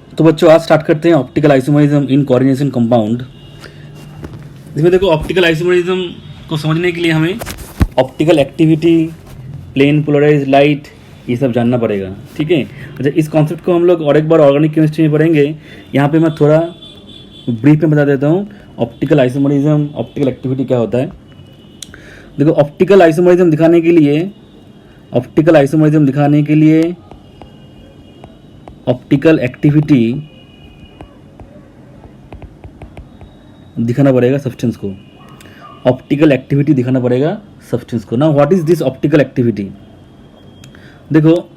तो बच्चों आज स्टार्ट करते हैं optical isomerism in coordination compound. इसमें देखो ऑप्टिकल आइसोमरिज्म को समझने के लिए हमें optical activity, plane polarised light, ये सब जानना पड़ेगा। ठीक है। अच्छा, इस कॉन्सेप्ट को हम लोग और एक बार ऑर्गेनिक केमिस्ट्री में पढ़ेंगे। यहाँ पे मैं थोड़ा ब्रीफ में बता देता हूँ ऑप्टिकल आइसोमरिज्म, ऑप्टिकल एक्टिविटी क्या होता है। देखो ऑप्टिकल आइसोमरिज्म दिखाने के लिए ऑप्टिकल एक्टिविटी दिखाना पड़ेगा सब्सटेंस को। ऑप्टिकल एक्टिविटी दिखाना पड़ेगा सब्सटेंस को। Now what is this optical activity? देखो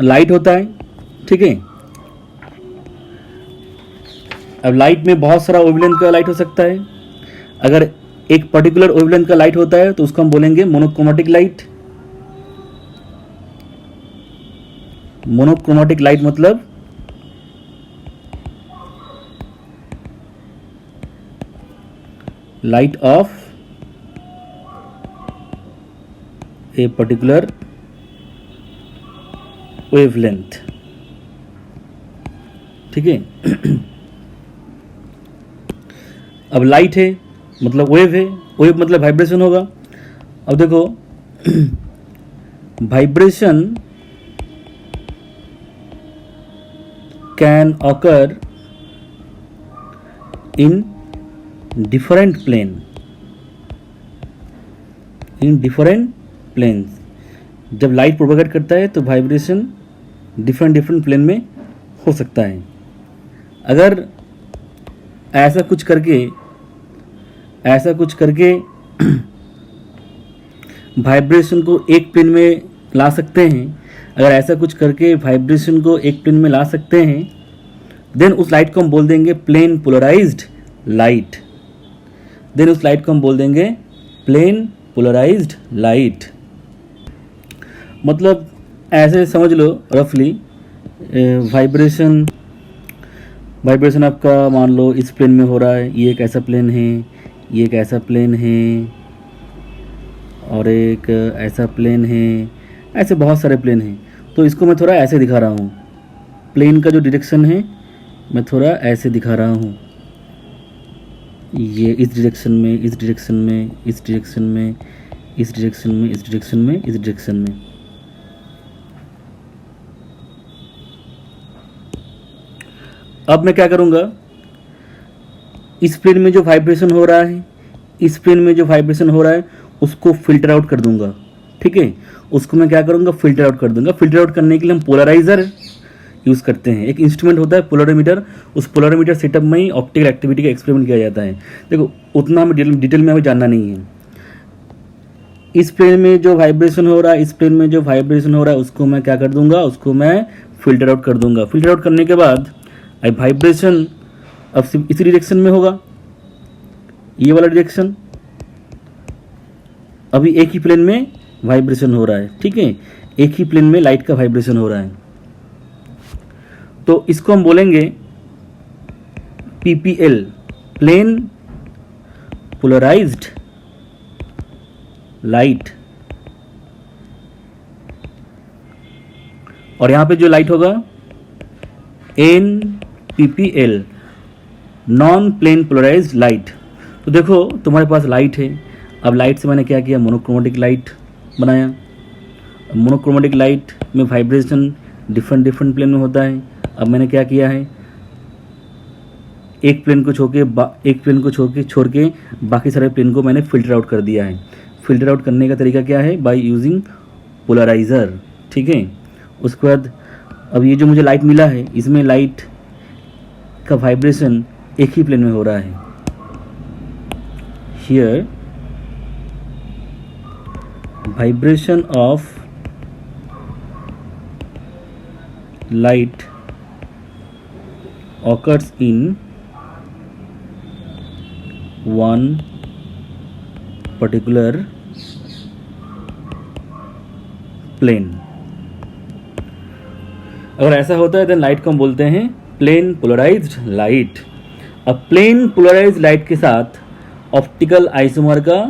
लाइट होता है, ठीक है। अब लाइट में बहुत सारा वेवलेंथ का लाइट हो सकता है। अगर एक पर्टिकुलर वेवलेंथ का लाइट होता है तो उसको हम बोलेंगे मोनोक्रोमेटिक लाइट। मोनोक्रोमेटिक लाइट मतलब light of a particular wavelength, ठीक है। अब लाइट है मतलब वेव है, वेव मतलब वाइब्रेशन होगा। अब देखो vibration can occur in different planes. जब लाइट प्रोपेगेट करता है तो वाइब्रेशन डिफरेंट प्लेन में हो सकता है। अगर ऐसा कुछ करके वाइब्रेशन को एक प्लेन में ला सकते हैं, अगर ऐसा कुछ करके वाइब्रेशन को एक प्लेन में ला सकते हैं, देन उस लाइट को हम बोल देंगे प्लेन पोलराइज्ड लाइट। मतलब ऐसे समझ लो रफली, वाइब्रेशन आपका मान लो इस प्लेन में हो रहा है। ये एक ऐसा प्लेन है, ये एक ऐसा प्लेन है, और एक ऐसा प्लेन है, ऐसे बहुत सारे प्लेन हैं। तो इसको मैं थोड़ा ऐसे दिखा रहा हूँ। प्लेन का जो डायरेक्शन है मैं थोड़ा ऐसे दिखा रहा हूँ। ये इस डायरेक्शन में, इस डायरेक्शन में, इस डायरेक्शन में, इस डायरेक्शन में, इस डायरेक्शन में, इस डायरेक्शन में। अब मैं क्या करूँगा, इस प्लेन में जो वाइब्रेशन हो रहा है, उसको फिल्टर आउट कर दूंगा। ठीक है, उसको मैं क्या करूँगा, फिल्टर आउट कर दूंगा। फिल्टर आउट करने के लिए हम पोलराइजर यूज़ करते हैं। एक इंस्ट्रूमेंट होता है पोलरोमीटर, उस पोलरोमीटर सेटअप में ही ऑप्टिकल एक्टिविटी का एक्सपेरिमेंट किया जाता है। देखो उतना हमें डिटेल में हमें जानना नहीं है। इस प्लेन में जो वाइब्रेशन हो रहा है, उसको मैं क्या कर दूंगा, उसको मैं फिल्टर आउट कर दूंगा। फिल्टर आउट करने के बाद वाइब्रेशन अब सिर्फ इसी डायरेक्शन में होगा, ये वाला डायरेक्शन। अभी एक ही प्लेन में वाइब्रेशन हो रहा है, ठीक है, एक ही प्लेन में लाइट का वाइब्रेशन हो रहा है। तो इसको हम बोलेंगे PPL, प्लेन पोलराइज्ड लाइट। और यहां पे जो लाइट होगा NPPL, non plane polarised light. तो देखो तुम्हारे पास लाइट है। अब लाइट से मैंने क्या किया, मोनोक्रोमेटिक लाइट बनाया। मोनोक्रोमेटिक लाइट में वाइब्रेशन डिफरेंट प्लेन में होता है। अब मैंने क्या किया है, एक प्लेन को छोड़ के बाकी सारे प्लेन को मैंने फिल्टर आउट कर दिया है। फिल्टर आउट करने का तरीका क्या है, बाय यूजिंग पोलराइजर। ठीक है, उसके बाद अब ये जो मुझे लाइट मिला है, इसमें लाइट का वाइब्रेशन एक ही प्लेन में हो रहा है। Here vibration of light occurs in one particular plane। अगर ऐसा होता है देन लाइट को हम बोलते हैं प्लेन पोलराइज्ड लाइट। अब प्लेन पोलराइज्ड लाइट के साथ ऑप्टिकल आइसोमर का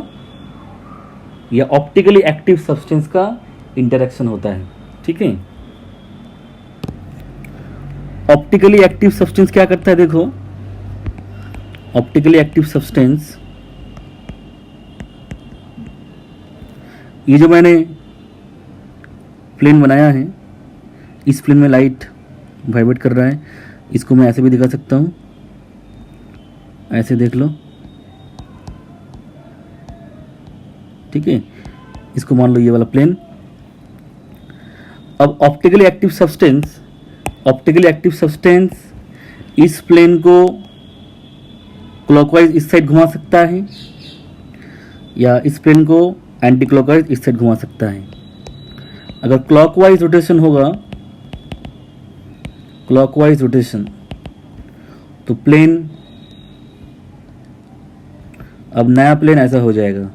या ऑप्टिकली एक्टिव सब्सटेंस का इंटरेक्शन होता है। ठीक है, ऑप्टिकली एक्टिव सब्सटेंस क्या करता है, देखो ऑप्टिकली एक्टिव सब्सटेंस, ये जो मैंने प्लेन बनाया है, इस प्लेन में लाइट वाइब्रेट कर रहा है, इसको मैं ऐसे भी दिखा सकता हूँ, ऐसे देख लो, ठीक है, इसको मान लो ये वाला प्लेन। अब ऑप्टिकली एक्टिव सब्सटेंस इस प्लेन को क्लॉकवाइज इस साइड घुमा सकता है या इस प्लेन को एंटी क्लॉकवाइज इस साइड घुमा सकता है। अगर क्लॉकवाइज रोटेशन होगा, क्लॉकवाइज रोटेशन, तो प्लेन, अब नया प्लेन ऐसा हो जाएगा,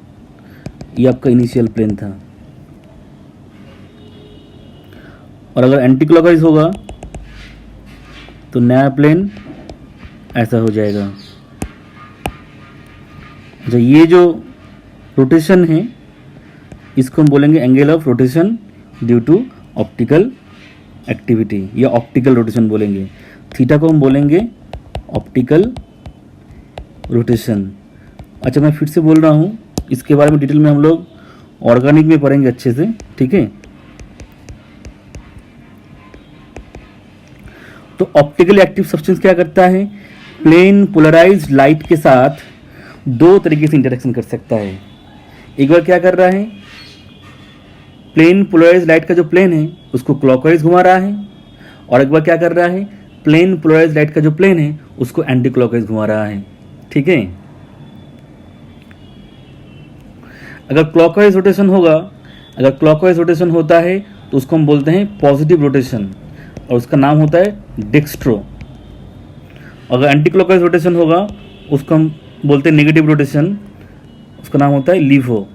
ये आपका इनिशियल प्लेन था। और अगर एंटी क्लॉकवाइज होगा तो नया प्लेन ऐसा हो जाएगा। अच्छा, ये जो रोटेशन है इसको हम बोलेंगे angle of rotation due to optical activity, या ऑप्टिकल रोटेशन बोलेंगे। थीटा को हम बोलेंगे ऑप्टिकल रोटेशन। अच्छा, मैं फिर से बोल रहा हूँ, इसके बारे में डिटेल में हम लोग ऑर्गेनिक में पढ़ेंगे अच्छे से, ठीक है। तो ऑप्टिकली एक्टिव सब्सटेंस क्या करता है, प्लेन पोलराइज्ड लाइट के साथ दो तरीके से इंटरेक्शन कर सकता है। एक बार क्या कर रहा है, प्लेन पोलराइज्ड लाइट का जो प्लेन है उसको क्लॉकवाइज घुमा रहा है, और एक बार क्या कर रहा है, प्लेन पोलराइज्ड लाइट का जो प्लेन है उसको एंटी क्लॉकवाइज घुमा रहा है, ठीक है। अगर क्लॉकवाइज रोटेशन होगा, अगर क्लॉकवाइज रोटेशन होता है तो उसको हम बोलते हैं पॉजिटिव रोटेशन, और उसका नाम होता है डेक्स्ट्रो। अगर एंटी क्लॉकवाइज रोटेशन होगा उसको हम बोलते हैं नेगेटिव रोटेशन, उसका नाम होता है लीवो।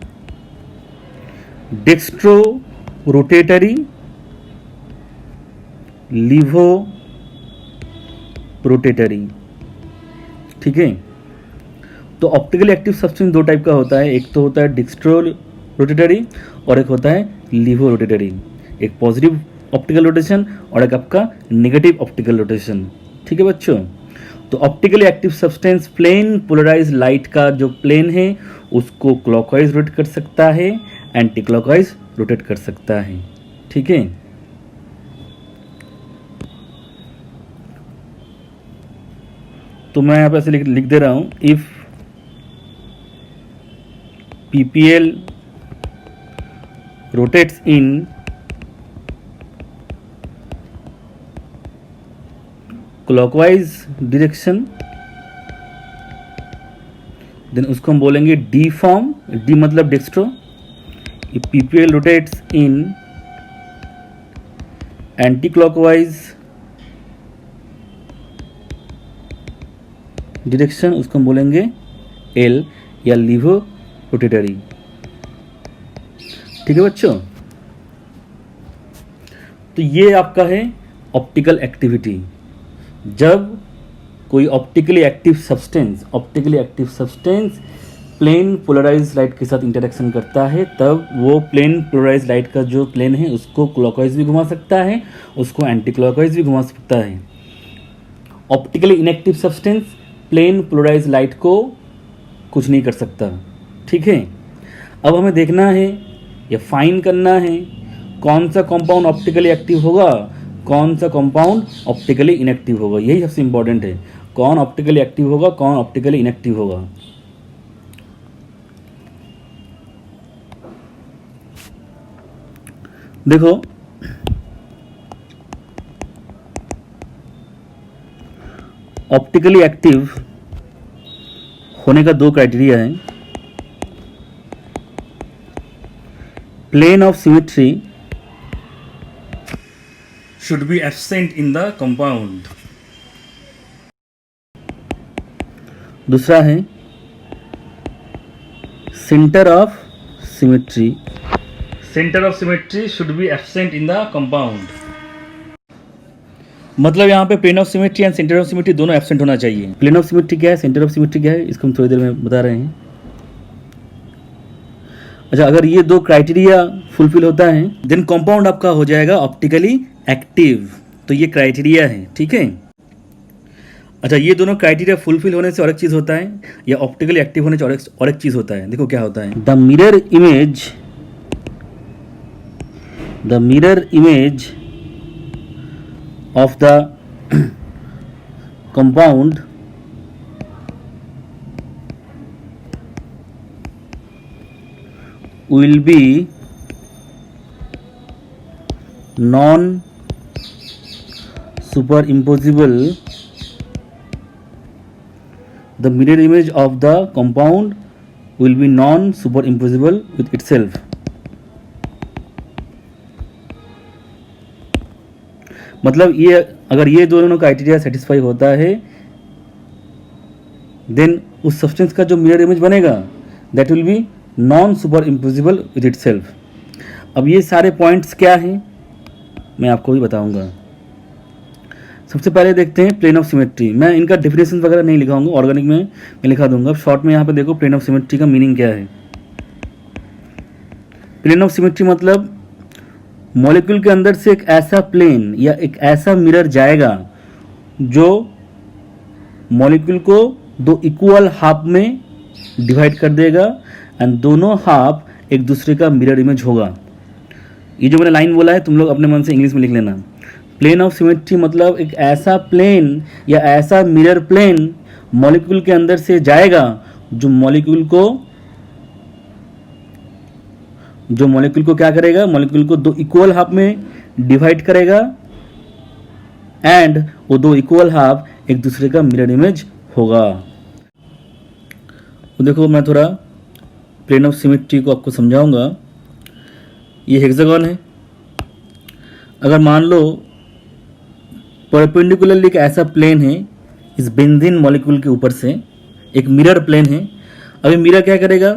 डेक्स्ट्रो रोटेटरी, लीवो रोटेटरी, ठीक है। तो ऑप्टिकली एक्टिव सब्सटेंस दो टाइप का होता है, एक तो होता है डेक्स्ट्रो रोटेटरी और एक होता है लीवो रोटेटरी। एक पॉजिटिव ऑप्टिकल रोटेशन और एक आपका नेगेटिव ऑप्टिकल रोटेशन, ठीक है बच्चों। तो optically active substance plane polarise light का जो प्लेन है उसको क्लॉकवाइज रोटेट कर सकता है, एंटी क्लॉकवाइज रोटेट कर सकता है, ठीक है। तो मैं यहाँ पे ऐसे लिख दे रहा हूँ, if PPL rotates in clockwise direction, then उसको हम बोलेंगे डी फॉर्म, डी मतलब dextro. If PPL rotates in anticlockwise direction, उसको हम बोलेंगे एल या लीवो रोटेटरी, ठीक है बच्चों। तो ये आपका है ऑप्टिकल एक्टिविटी। जब कोई optically active substance plane polarise light के साथ इंटरेक्शन करता है, तब वो प्लेन पोलराइज लाइट का जो प्लेन है उसको क्लॉकवाइज भी घुमा सकता है, उसको एंटी क्लॉकवाइज भी घुमा सकता है। Optically inactive substance plane polarise light को कुछ नहीं कर सकता, ठीक है। अब हमें देखना है या फाइन करना है कौन सा कंपाउंड ऑप्टिकली एक्टिव होगा, कौन सा कंपाउंड ऑप्टिकली इनएक्टिव होगा। यही सबसे इंपॉर्टेंट है, कौन ऑप्टिकली एक्टिव होगा, कौन ऑप्टिकली इनएक्टिव होगा। देखो, ऑप्टिकली एक्टिव होने का दो क्राइटेरिया है। Plane of symmetry should be absent in the compound. दूसरा है centre of symmetry should be absent in the compound. मतलब यहाँ पे plane of symmetry and centre of symmetry दोनों एब्सेंट होना चाहिए। प्लेन ऑफ सिमेट्री क्या है, सेंटर ऑफ सिमेट्री क्या है, इसको हम थोड़ी देर में बता रहे हैं। अच्छा, अगर ये दो क्राइटेरिया फुलफिल होता है देन कंपाउंड आपका हो जाएगा ऑप्टिकली एक्टिव। तो ये क्राइटेरिया है, ठीक है। अच्छा, ये दोनों क्राइटेरिया फुलफिल होने से और एक चीज़ होता है, या ऑप्टिकली एक्टिव होने से और एक चीज़ होता है। देखो क्या होता है, the mirror image of the compound will be non superimposable. The mirror image of the compound will be non superimposable with itself. मतलब ये अगर ये दोनों क्राइटेरिया सेटिस्फाई होता है, देन उस सब्सटेंस का जो मिरर इमेज बनेगा that will be non super imposable with it self. अब ये सारे पॉइंट्स क्या हैं मैं आपको भी बताऊंगा। सबसे पहले देखते हैं प्लेन ऑफ सिमेट्री। मैं इनका डेफिनेशन वगैरह नहीं लिखाऊंगा, ऑर्गेनिक में मैं लिखा दूंगा। अब शॉर्ट में यहाँ पे देखो प्लेन ऑफ सिमेट्री का मीनिंग क्या है। प्लेन ऑफ सिमेट्री मतलब मॉलिक्यूल के अंदर से एक ऐसा प्लेन या एक ऐसा मिरर जाएगा जो मॉलिक्यूल को दो इक्वल हाफ में डिवाइड कर देगा एंड दोनों हाफ एक दूसरे का मिरर इमेज होगा। ये जो मैंने लाइन बोला है तुम लोग अपने मन से इंग्लिश में लिख लेना। प्लेन ऑफ सिमेट्री मतलब एक ऐसा प्लेन या ऐसा मिरर प्लेन मॉलिक्यूल के अंदर से जाएगा जो मॉलिक्यूल को क्या करेगा, मॉलिक्यूल को दो इक्वल हाफ में डिवाइड करेगा एंड वो दो इक्वल हाफ एक दूसरे का मिरर इमेज होगा। तो देखो मैं थोड़ा प्लेन ऑफ सिमेट्री को आपको समझाऊंगा। ये हेक्सागन है। अगर मान लो परपेंडिकुलरली एक ऐसा प्लेन है इस बेंजीन मॉलिक्यूल के ऊपर से, एक मिरर प्लेन है। अभी मिरर क्या करेगा,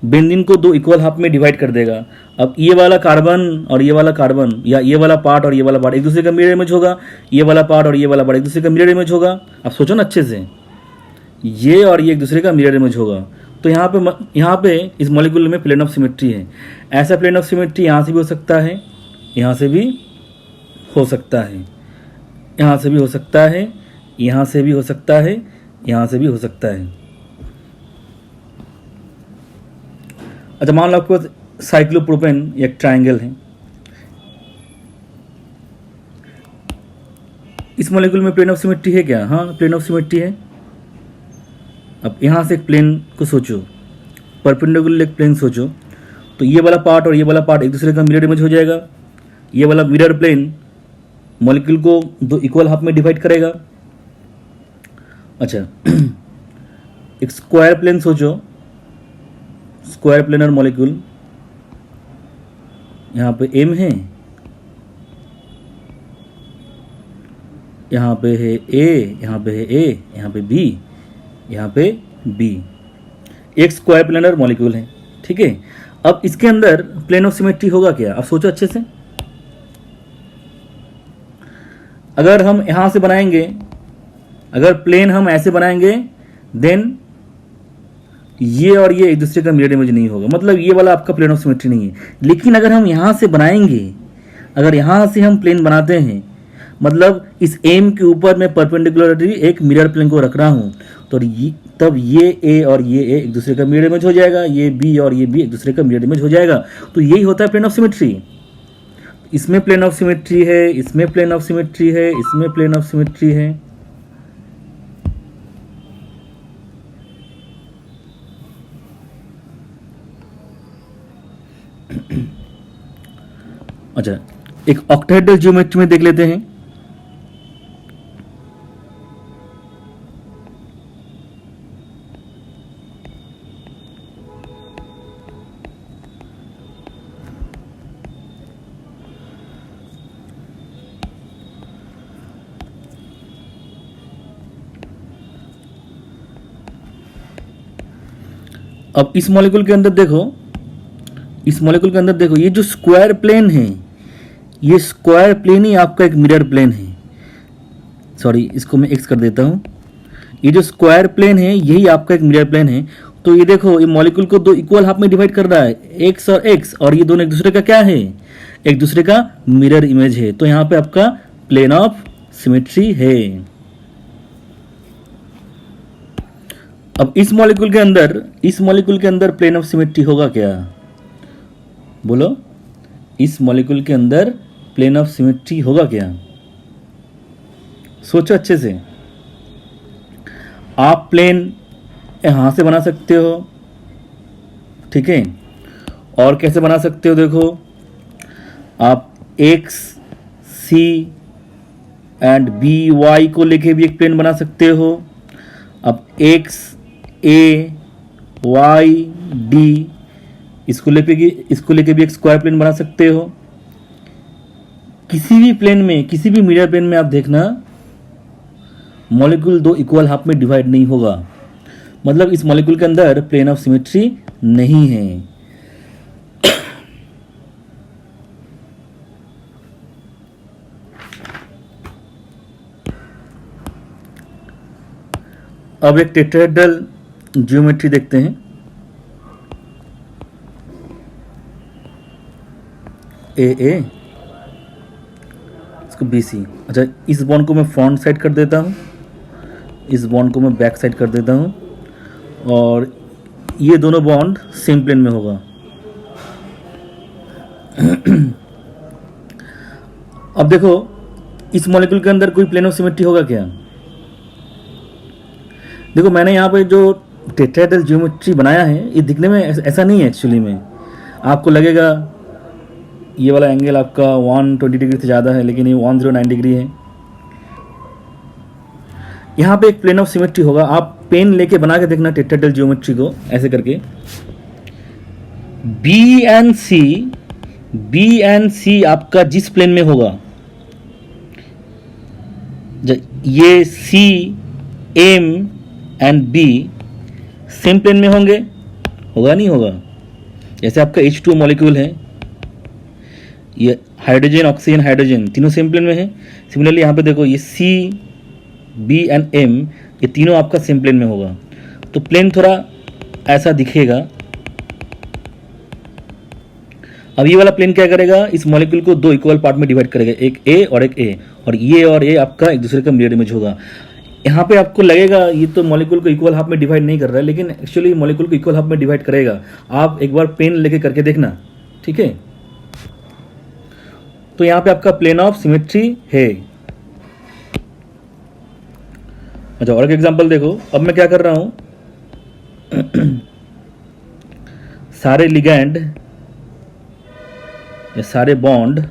बेंजीन को दो इक्वल हाफ में डिवाइड कर देगा। अब ये वाला कार्बन और ये वाला कार्बन या ये वाला पार्ट और ये वाला पार्ट एक दूसरे का मिरर इमेज होगा। ये वाला पार्ट और ये वाला पार्ट एक दूसरे का मिरर इमेज होगा। अब सोचो ना अच्छे से, ये और ये एक दूसरे का मिरर इमेज होगा। तो यहाँ पे इस मॉलिक्यूल में प्लेन ऑफ सिमेट्री है। ऐसा प्लेन ऑफ सिमेट्री यहाँ से भी हो सकता है, यहाँ से भी हो सकता है, यहाँ से भी हो सकता है, यहाँ से भी हो सकता है, यहाँ से भी हो सकता है। अच्छा, मान लो आपको साइक्लोप्रोपेन एक ट्रायंगल है। इस मॉलिक्यूल में प्लेन ऑफ सिमेट्री है क्या? हाँ, प्लेन ऑफ सिमेट्री है। अब यहाँ से एक प्लेन को सोचो, परपेंडिकुलर एक प्लेन सोचो, तो ये वाला पार्ट और ये वाला पार्ट एक दूसरे का मिरर इमेज हो जाएगा। ये वाला मिरर प्लेन मॉलिक्यूल को दो इक्वल हाफ में डिवाइड करेगा। अच्छा एक स्क्वायर प्लेन सोचो, स्क्वायर प्लेनर मॉलिक्यूल, यहाँ पे एम है, यहाँ पे है ए, यहाँ पे है ए, यहाँ पे बी, यहाँ पे बी। एक स्क्वायर प्लेनर मॉलिक्यूल है, ठीक है। अब इसके अंदर प्लेन ऑफ सिमेट्री होगा क्या? अब सोचो अच्छे से। अगर हम यहां से बनाएंगे, अगर प्लेन हम ऐसे बनाएंगे, देन ये और ये एक दूसरे का मिरर इमेज नहीं होगा, मतलब ये वाला आपका प्लेन ऑफ सिमेट्री नहीं है। लेकिन अगर हम यहां से बनाएंगे, अगर यहां से हम प्लेन बनाते हैं, मतलब इस एम के ऊपर मैं परपेंडिकुलरली एक मिरर प्लेन को रख रहा हूं, तो तब ये ए और ये ए एक दूसरे का मिरर इमेज हो जाएगा, ये बी और ये बी एक दूसरे का मिरर इमेज हो जाएगा। तो यही होता है प्लेन ऑफ सिमेट्री। इसमें प्लेन ऑफ सिमेट्री है, इसमें प्लेन ऑफ सिमेट्री है, इसमें प्लेन ऑफ सिमेट्री है। अच्छा, एक ऑक्टाहेड्रल ज्योमेट्री में देख लेते हैं। अब इस मॉलिक्यूल के अंदर देखो, इस मॉलिक्यूल के अंदर देखो, ये जो स्क्वायर प्लेन है, ये स्क्वायर प्लेन ही आपका एक मिरर प्लेन है। सॉरी, इसको मैं एक्स कर देता हूं। ये जो स्क्वायर प्लेन है यही आपका एक मिरर प्लेन है। तो ये देखो, ये मॉलिक्यूल को दो इक्वल हाफ में डिवाइड कर रहा है, एक्स और एक्स, और ये दोनों एक दूसरे का क्या है, एक दूसरे का मिरर इमेज है। तो यहाँ पे आपका प्लेन ऑफ सिमेट्री है। अब इस मॉलिक्यूल के अंदर प्लेन ऑफ सिमेट्री होगा क्या? बोलो, इस मॉलिक्यूल के अंदर प्लेन ऑफ सिमेट्री होगा क्या? सोचो अच्छे से। आप प्लेन यहां से बना सकते हो, ठीक है, और कैसे बना सकते हो? देखो, आप X C and B Y को लेके भी एक प्लेन बना सकते हो। अब एक्स ए वाई डी इसको लेके भी एक स्क्वायर प्लेन बना सकते हो। किसी भी प्लेन में, किसी भी मिरर प्लेन में आप देखना, मॉलिक्यूल दो इक्वल हाफ में डिवाइड नहीं होगा। मतलब इस मॉलिक्यूल के अंदर प्लेन ऑफ सिमेट्री नहीं है। अब एक टेट्राहेड्रल ज्योमेट्री देखते हैं। ए ए, इसको बी सी। अच्छा, इस बॉन्ड को मैं फ्रंट साइड कर देता हूँ, इस बॉन्ड को मैं बैक साइड कर देता हूँ, और ये दोनों बॉन्ड सेम प्लेन में होगा। अब देखो, इस मॉलिक्यूल के अंदर कोई प्लेन ऑफ सिमेट्री होगा क्या? देखो, मैंने यहाँ पे जो टेट्राहेड्रल ज्योमेट्री बनाया है, ये दिखने में ऐसा नहीं है। एक्चुअली में आपको लगेगा ये वाला एंगल आपका 120 डिग्री से ज़्यादा है, लेकिन ये 109 डिग्री है। यहाँ पे एक प्लेन ऑफ सिमेट्री होगा। आप पेन लेके बना के देखना टेट्राहेड्रल ज्योमेट्री को, ऐसे करके। बी एंड सी आपका जिस प्लेन में होगा, ये C M and B same plane में होंगे, होगा नहीं होगा? जैसे आपका H2 मॉलिक्यूल है, ये हाइड्रोजन ऑक्सीजन हाइड्रोजन तीनों सेम प्लेन में है। सिमिलरली यहाँ पे देखो, ये सी बी एंड एम ये तीनों आपका सेम प्लेन में होगा, तो प्लेन थोड़ा ऐसा दिखेगा। अब ये वाला प्लेन क्या करेगा, इस मॉलिक्यूल को दो इक्वल पार्ट में डिवाइड करेगा, एक ए और एक ए, और ये आपका एक दूसरे का मिरर इमेज होगा। यहाँ पे आपको लगेगा ये तो मॉलिक्यूल को इक्वल हाफ में डिवाइड नहीं कर रहा है, लेकिन एक्चुअली मॉलिक्यूल को इक्वल हाफ में डिवाइड करेगा। आप एक बार पेन लेके करके देखना, ठीक है। तो यहाँ पे आपका प्लेन ऑफ सिमेट्री है। अच्छा, और एक एग्जांपल देखो। अब मैं क्या कर रहा हूं, सारे लिगैंड या सारे बॉन्ड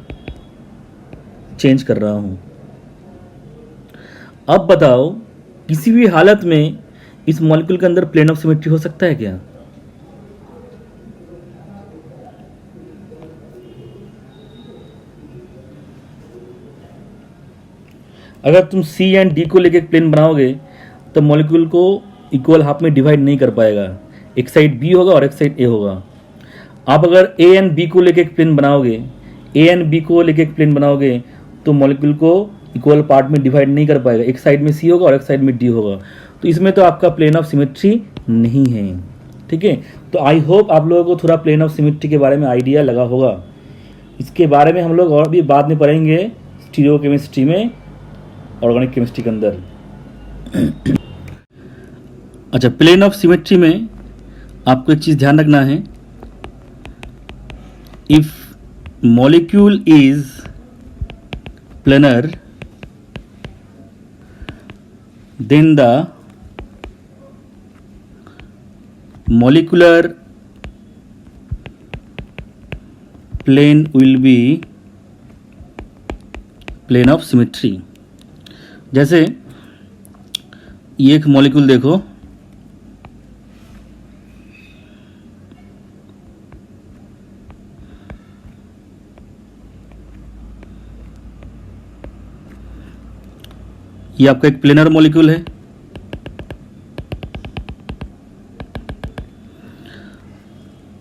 चेंज कर रहा हूं। अब बताओ, किसी भी हालत में इस मॉलिक्यूल के अंदर प्लेन ऑफ सिमेट्री हो सकता है क्या? अगर तुम सी एंड डी को लेके एक प्लेन बनाओगे तो मॉलिक्यूल को इक्वल हाफ में डिवाइड नहीं कर पाएगा, एक साइड बी होगा और एक साइड ए होगा। आप अगर ए एंड बी को लेके एक प्लेन बनाओगे, तो मॉलिक्यूल को इक्वल पार्ट में डिवाइड नहीं कर पाएगा, एक साइड में सी होगा और एक साइड में डी होगा। तो इसमें तो आपका प्लेन ऑफ सिमेट्री नहीं है, ठीक है। तो आई होप आप लोगों को थोड़ा प्लेन ऑफ सिमेट्री के बारे में आइडिया लगा होगा। इसके बारे में हम लोग और भी बाद में पढ़ेंगे स्टीरियोकेमिस्ट्री में, ऑर्गेनिक केमिस्ट्री के अंदर। अच्छा, प्लेन ऑफ सिमेट्री में आपको एक चीज ध्यान रखना है, if molecule is planar then the molecular plane will be plane of symmetry। जैसे ये एक मॉलिक्यूल देखो, ये आपका एक प्लेनर मॉलिक्यूल है।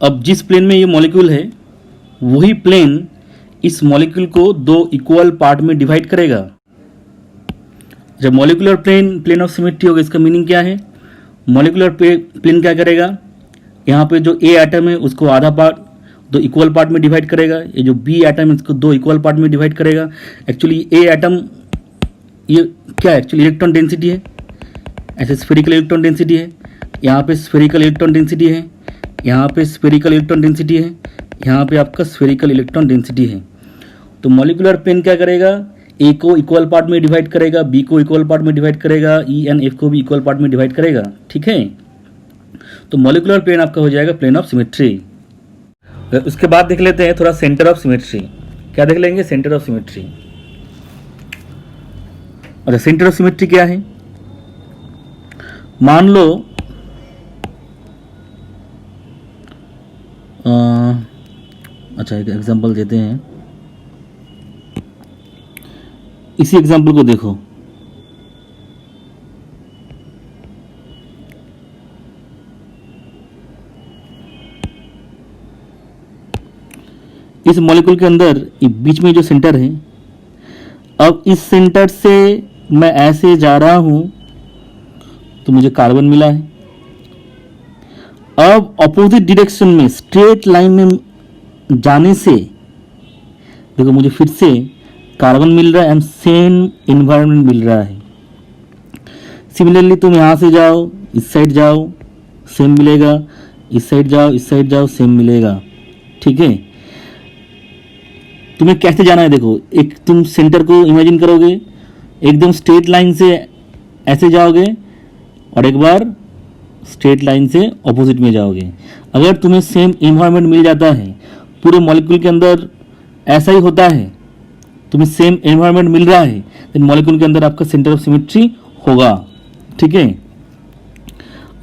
अब जिस प्लेन में ये मॉलिक्यूल है, वही प्लेन इस मॉलिक्यूल को दो इक्वल पार्ट में डिवाइड करेगा। जब मॉलिक्यूलर प्लेन ऑफ सिमेट्री होगा, इसका मीनिंग क्या है? मॉलिक्यूलर प्लेन क्या करेगा, यहाँ पे जो ए एटम है उसको आधा पार्ट, दो इक्वल पार्ट में डिवाइड करेगा। ये जो बी एटम है इसको दो इक्वल पार्ट में डिवाइड करेगा। एक्चुअली ए एटम ये क्या है, एक्चुअली इलेक्ट्रॉन डेंसिटी है, ऐसे स्फेरिकल इलेक्ट्रॉन डेंसिटी है, यहाँ पे स्फेरिकल इलेक्ट्रॉन डेंसिटी है, यहाँ पे स्फेरिकल इलेक्ट्रॉन डेंसिटी है, यहाँ पे आपका स्फेरिकल इलेक्ट्रॉन डेंसिटी है। तो मॉलिक्यूलर पेन क्या करेगा, ए को इक्वल पार्ट में डिवाइड करेगा, बी को इक्वल पार्ट में डिवाइड करेगा, ई एंड एफ को भी इक्वल पार्ट में डिवाइड करेगा। ठीक है, तो मॉलिक्यूलर प्लेन आपका हो जाएगा प्लेन ऑफ सिमेट्री। उसके बाद देख लेते हैं थोड़ा सेंटर ऑफ सिमेट्री। क्या देख लेंगे, सेंटर ऑफ सिमेट्री। अच्छा, सेंटर ऑफ सिमेट्री क्या है, मान लो अच्छा एक एग्जांपल देते हैं, इसी एग्जांपल को देखो। इस मॉलिक्यूल के अंदर बीच में जो सेंटर है, अब इस सेंटर से मैं ऐसे जा रहा हूं तो मुझे कार्बन मिला है। अब अपोजिट डायरेक्शन में स्ट्रेट लाइन में जाने से देखो मुझे फिर से कार्बन मिल रहा है एंड सेम एनवायरनमेंट मिल रहा है। सिमिलरली तुम यहाँ से जाओ, इस साइड जाओ, सेम मिलेगा, इस साइड जाओ, इस साइड जाओ, सेम मिलेगा। ठीक है, तुम्हें कैसे जाना है देखो, एक तुम सेंटर को इमेजिन करोगे, एकदम स्ट्रेट लाइन से ऐसे जाओगे और एक बार स्ट्रेट लाइन से ऑपोजिट में जाओगे। अगर तुम्हें सेम एनवायरनमेंट मिल जाता है, पूरे मॉलिक्यूल के अंदर ऐसा ही होता है, तुम्हें सेम एनवायरनमेंट मिल रहा है, तो मॉलिक्यूल के अंदर आपका सेंटर ऑफ सिमेट्री होगा। ठीक है,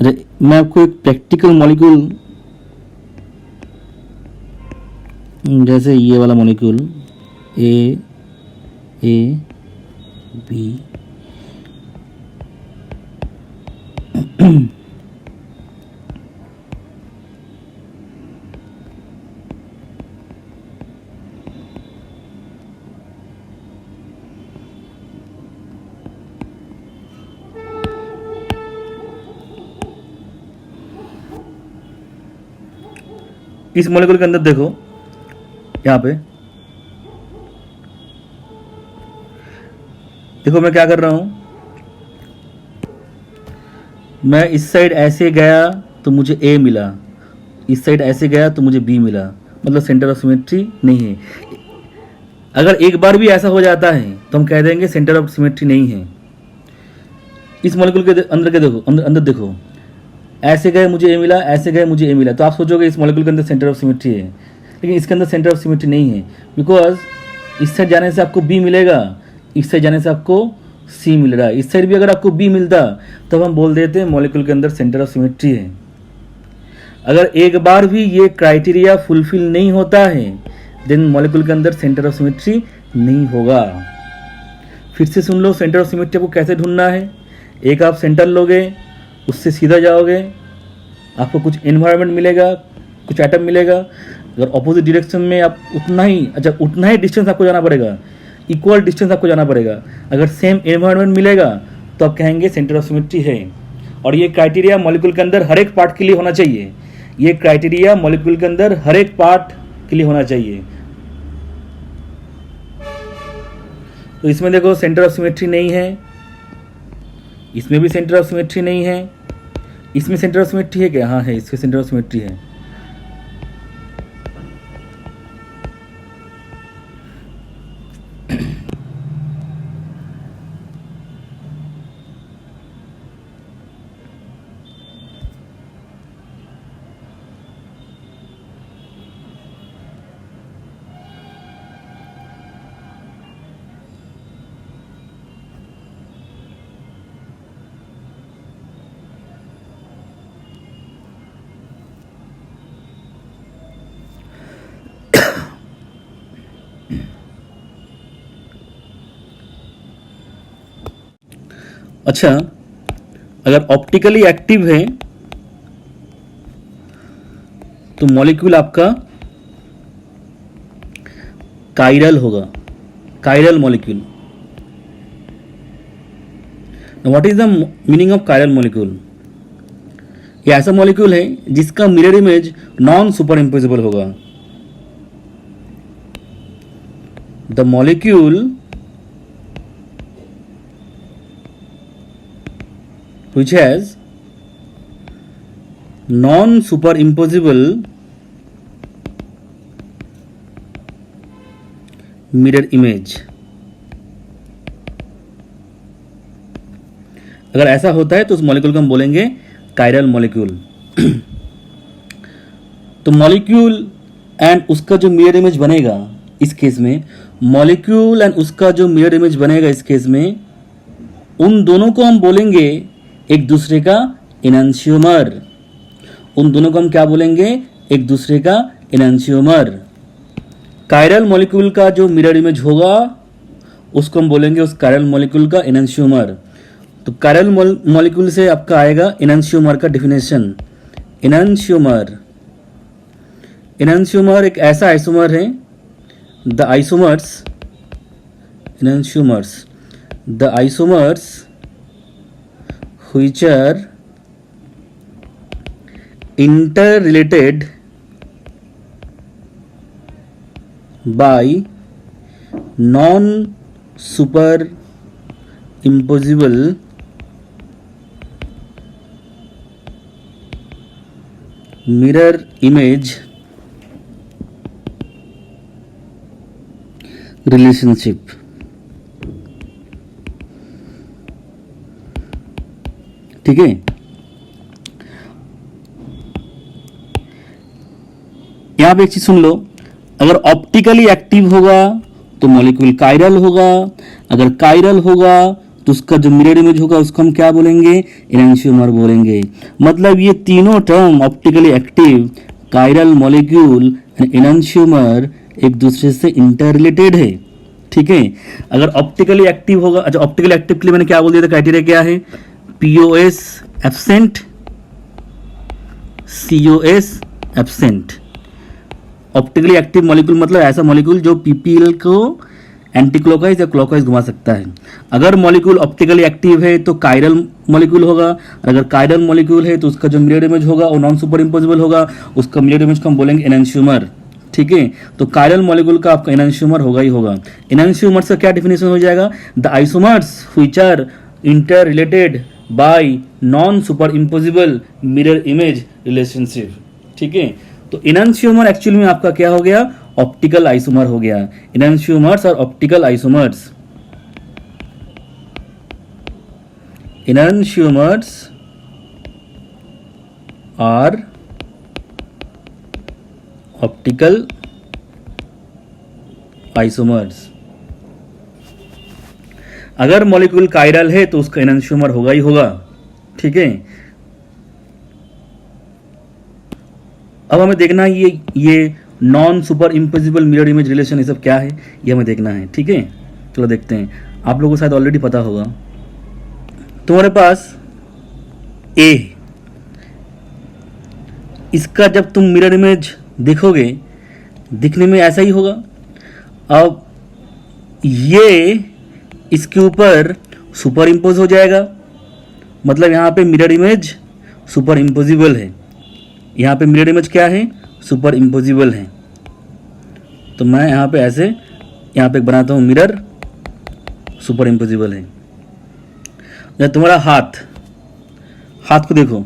अच्छा मैं आपको एक प्रैक्टिकल मॉलिक्यूल, जैसे ये वाला मॉलिक्यूल ए बी इस मॉलिक्यूल के अंदर देखो, यहाँ पे देखो मैं क्या कर रहा हूं, मैं इस साइड ऐसे गया तो मुझे ए मिला, इस साइड ऐसे गया तो मुझे बी मिला, मतलब सेंटर ऑफ सिमेट्री नहीं है। अगर एक बार भी ऐसा हो जाता है तो हम कह देंगे सेंटर ऑफ सिमेट्री नहीं है। इस मॉलिक्यूल के अंदर के देखो, अंदर देखो, ऐसे गए मुझे ए मिला, ऐसे गए मुझे ए मिला, तो आप सोचोगे इस मॉलिक्यूल के अंदर सेंटर ऑफ सिमेट्री है, लेकिन इसके अंदर सेंटर ऑफ सिमेट्री नहीं है, बिकॉज इस साइड जाने से आपको बी मिलेगा, इस साइड जाने से आपको सी मिल रहा है। इस साइड भी अगर आपको बी मिलता तब हम बोल देते हैं मॉलिक्यूल के अंदर सेंटर ऑफ सिमेट्री है। अगर एक बार भी ये क्राइटेरिया फुलफिल नहीं होता है देन मॉलिक्यूल के अंदर सेंटर ऑफ सिमेट्री नहीं होगा। फिर से सुन लो, सेंटर ऑफ सिमेट्री को कैसे ढूंढना है। एक आप सेंटर लोगे, उससे सीधा जाओगे, आपको कुछ एनवायरनमेंट मिलेगा, कुछ एटम मिलेगा। अगर ऑपोजिट डायरेक्शन में आप उतना ही डिस्टेंस आपको जाना पड़ेगा, इक्वल डिस्टेंस आपको जाना पड़ेगा। अगर सेम एनवायरनमेंट मिलेगा तो आप कहेंगे सेंटर ऑफ सिमेट्री है। और ये क्राइटेरिया मॉलिक्यूल के अंदर हर एक पार्ट के लिए होना चाहिए, ये क्राइटेरिया मॉलिक्यूल के अंदर हर एक पार्ट के लिए होना चाहिए। तो इसमें देखो सेंटर ऑफ सिमेट्री नहीं है, इसमें भी सेंटर ऑफ सिमेट्री नहीं है, इसमें सेंटर ऑफ सिमेट्री है क्या? हाँ है, इसमें सेंटर ऑफ सिमेट्री है। अच्छा, अगर ऑप्टिकली एक्टिव है तो मॉलिक्यूल आपका कायरल होगा, chiral molecule. What is the meaning of chiral molecule? ये ऐसा मॉलिक्यूल है जिसका mirror image non superimposable होगा। The molecule which has non superimposable mirror image। अगर ऐसा होता है तो उस मॉलिक्यूल को हम बोलेंगे कायरल मॉलिक्यूल। तो मॉलिक्यूल एंड उसका जो मिरर इमेज बनेगा इस केस में, मॉलिक्यूल एंड उसका जो मिरर इमेज बनेगा इस केस में, उन दोनों को हम बोलेंगे एक दूसरे का एनंशियोमर। उन दोनों को हम क्या बोलेंगे? एक दूसरे का एनंशियोमर। कायरल मॉलिक्यूल का जो मिरर इमेज होगा उसको हम बोलेंगे उस कायरल मॉलिक्यूल का एनंशियोमर। तो कायरल मॉलिक्यूल से आपका आएगा एनंशियोमर का डेफिनेशन। एनंशियोमर, एनंशियोमर एक ऐसा आइसोमर है, the isomers, enantiomers, the isomers which are interrelated by non superimposable mirror image relationship। ठीक है, यहां पे एक चीज सुन लो, अगर ऑप्टिकली एक्टिव होगा तो मॉलिक्यूल कायरल होगा, अगर कायरल होगा तो उसका जो मिरर इमेज होगा उसको हम क्या बोलेंगे? एनंशियोमर बोलेंगे। मतलब ये तीनों term optically active, chiral molecule and enantiomer एक दूसरे से इंटर रिलेटेड है। ठीक है, अगर ऑप्टिकली एक्टिव होगा, अच्छा ऑप्टिकली एक्टिव के लिए मैंने क्या बोल दिया था, क्राइटेरिया क्या है? POS absent, COS absent. Optically active molecule मतलब ऐसा मॉलिक्यूल जो PPL को एंटी क्लॉकवाइज या क्लॉकवाइज घुमा सकता है। अगर मॉलिक्यूल ऑप्टिकली एक्टिव है तो कायरल मॉलिक्यूल होगा, अगर कायरल मॉलिक्यूल है तो उसका जो मिरर इमेज होगा वो नॉन सुपर इम्पोजिबल होगा, उसका मिरर इमेज को हम बोलेंगे एनंशियोमर। ठीक है, तो कायरल मॉलिक्यूल का आपका एनंशियोमर होगा ही होगा। एनंशियोमर से क्या डिफिनेशन हो जाएगा? The isomers which are interrelated by non superimposable mirror image relationship. ठीक है, तो एनंशियोमर एक्चुअली में आपका क्या हो गया? ऑप्टिकल आइसोमर हो गया। एनंशियोमर्स और optical isomers, enantiomers are optical isomers. अगर मॉलिक्यूल कायरल है तो उसका एनंशियोमर होगा ही होगा। ठीक है, अब हमें देखना है ये non superimposable mirror image relation ये सब क्या है, ये हमें देखना है। ठीक है, चलो देखते हैं। आप लोगों को शायद ऑलरेडी पता होगा, तुम्हारे पास ए, इसका जब तुम मिरर इमेज देखोगे दिखने में ऐसा ही होगा। अब ये इसके ऊपर सुपर इम्पोज हो जाएगा, मतलब यहाँ पे मिरर इमेज सुपर इम्पोजिबल है। यहाँ पे मिरर इमेज क्या है? सुपर इम्पोजिबल है। तो मैं यहाँ पे ऐसे यहाँ पे बनाता हूँ, मिरर सुपर इम्पोजिबल है। जब तुम्हारा हाथ को देखो,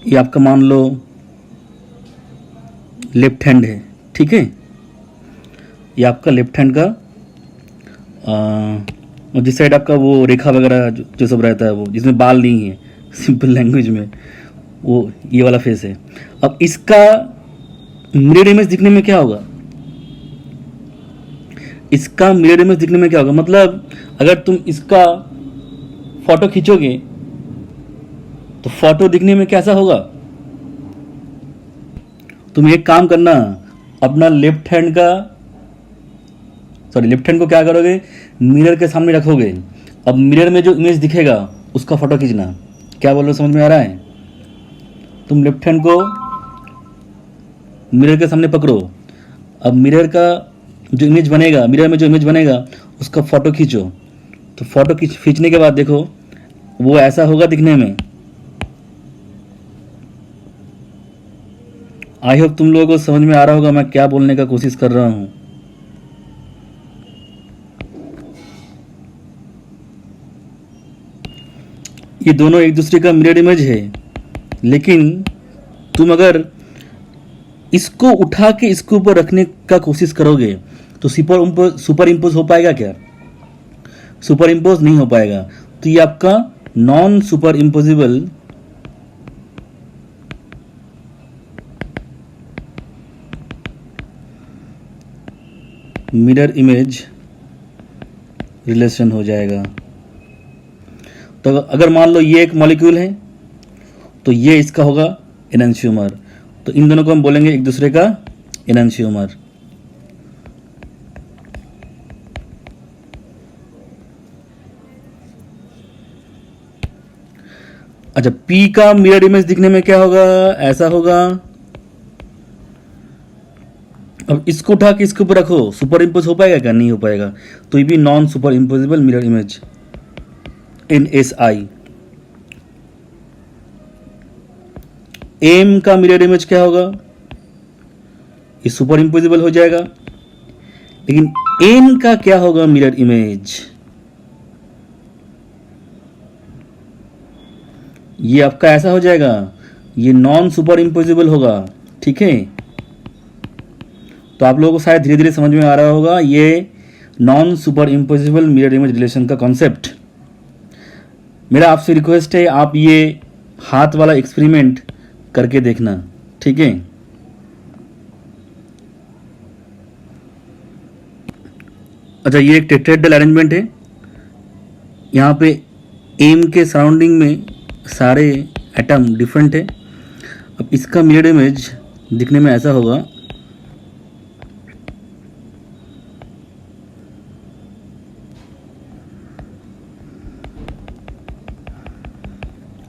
ये आपका मान लो लेफ्ट हैंड है। ठीक है, ये आपका लेफ्ट हैंड का जिस साइड आपका वो रेखा वगैरह जो सब रहता है, वो जिसमें बाल नहीं है, सिंपल लैंग्वेज में वो ये वाला फेस है। अब इसका मिरर इमेज दिखने में क्या होगा? इसका मिरर इमेज दिखने में क्या होगा? मतलब अगर तुम इसका फोटो खींचोगे तो फोटो दिखने में कैसा होगा? तुम एक काम करना, अपना लेफ्ट हैंड को क्या करोगे? मिरर के सामने रखोगे। अब मिरर में जो इमेज दिखेगा उसका फोटो खींचना। क्या बोल रहे हो, समझ में आ रहा है? तुम लेफ्ट हैंड को मिरर के सामने पकड़ो, अब मिरर का जो इमेज बनेगा, मिरर में जो इमेज बनेगा उसका फोटो खींचो। तो फोटो खींचने के बाद देखो वो ऐसा होगा दिखने में। आई होप तुम लोगों को समझ में आ रहा होगा मैं क्या बोलने का कोशिश कर रहा हूं। ये दोनों एक दूसरे का मिरर इमेज है, लेकिन तुम अगर इसको उठा के इसके ऊपर रखने का कोशिश करोगे तो सुपर इम्पोज हो पाएगा क्या? सुपर इम्पोज नहीं हो पाएगा। तो ये आपका non superimposable mirror image relation हो जाएगा। तो अगर मान लो ये एक मॉलिक्यूल है तो ये इसका होगा एनंशियोमर, तो इन दोनों को हम बोलेंगे एक दूसरे का एनंशियोमर। अच्छा, पी का मिरर इमेज दिखने में क्या होगा? ऐसा होगा। अब इसको उठा के इसके ऊपर रखो, सुपर इम्पोज हो पाएगा क्या? नहीं हो पाएगा। तो ये भी non superimposable mirror image NSI। M का मिरर इमेज क्या होगा? ये सुपर इम्पोजिबल हो जाएगा। लेकिन एन का क्या होगा मिरर इमेज? ये आपका ऐसा हो जाएगा, ये नॉन सुपर इम्पोजिबल होगा। ठीक है, तो आप लोगों को शायद धीरे धीरे समझ में आ रहा होगा ये non superimposable mirror image relation का कॉन्सेप्ट। मेरा आपसे रिक्वेस्ट है, आप ये हाथ वाला एक्सपेरिमेंट करके देखना। ठीक है, अच्छा, ये एक टेट्राहेड्रल अरेंजमेंट है। यहाँ पे एम के सराउंडिंग में सारे एटम डिफरेंट है। अब इसका मिरर इमेज दिखने में ऐसा होगा।